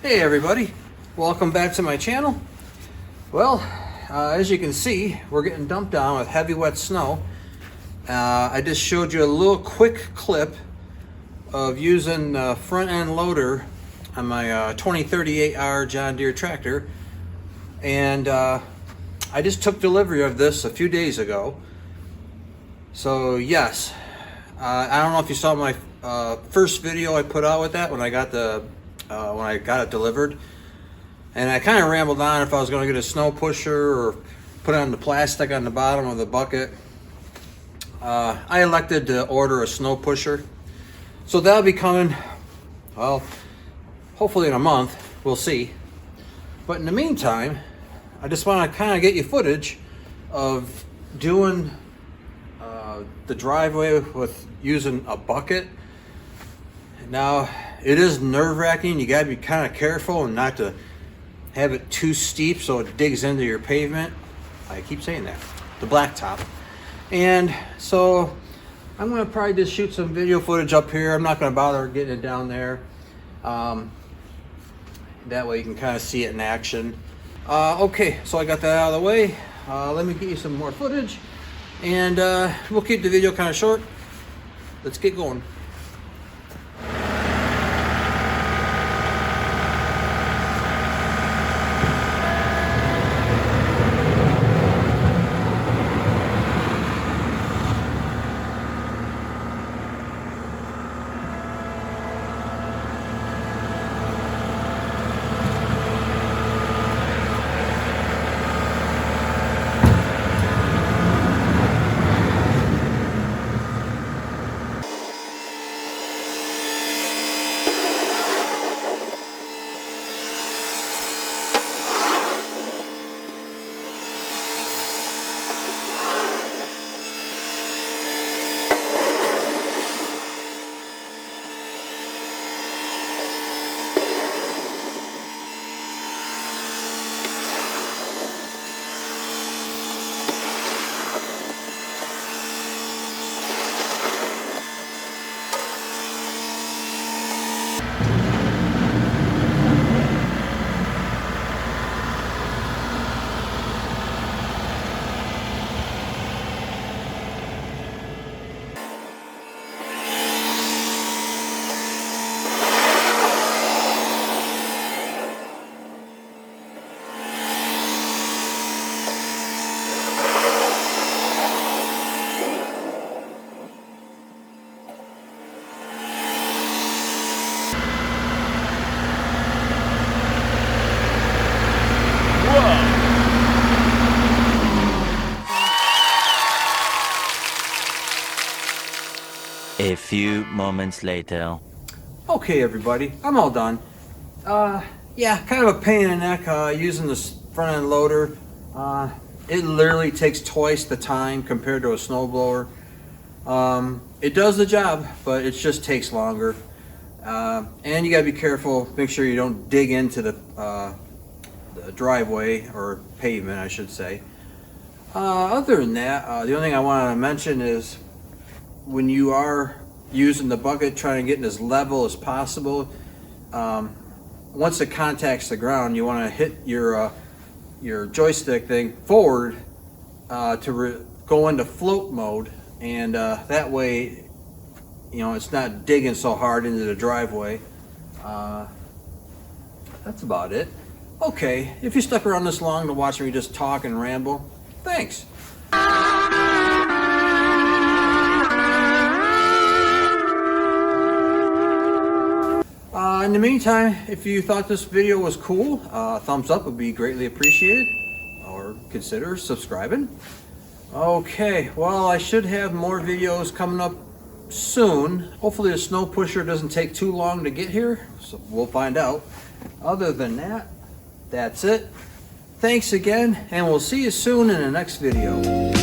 Hey everybody, welcome back to my channel. Well, as you can see, we're getting dumped on with heavy wet snow. I just showed you a little quick clip of using the front end loader on my 2038R John Deere tractor, and I just took delivery of this a few days ago. So yes, I don't know if you saw my first video I put out with that when I got it delivered, and I kind of rambled on if I was going to get a snow pusher or put on the plastic on the bottom of the bucket. I elected to order a snow pusher, so that'll be coming, well, hopefully in a month. We'll see. But in the meantime, I just want to kind of get you footage of doing the driveway with using a bucket. Now, it is nerve-wracking. You got to be kind of careful and not to have it too steep so it digs into your pavement. I keep saying that, the blacktop. And so I'm going to probably just shoot some video footage up here. I'm not going to bother getting it down there. That way you can kind of see it in action. Okay, so I got that out of the way. Let me get you some more footage, and we'll keep the video kind of short. Let's get going. A few moments later. Okay everybody, I'm all done. Yeah, kind of a pain in the neck using this front end loader. It literally takes twice the time compared to a snowblower. It does the job, but it just takes longer. And you gotta be careful, make sure you don't dig into the driveway, or pavement I should say. Other than that, the only thing I wanted to mention is when you are using the bucket, trying to get it as level as possible, once it contacts the ground, you want to hit your joystick thing forward to go into float mode, and that way, you know, it's not digging so hard into the driveway. That's about it. Okay, if you stuck around this long to watch me just talk and ramble, thanks. In the meantime, if you thought this video was cool, thumbs up would be greatly appreciated, or consider subscribing. Okay, well, I should have more videos coming up soon. Hopefully the snow pusher doesn't take too long to get here, so we'll find out. Other than that, that's it. Thanks again, and we'll see you soon in the next video.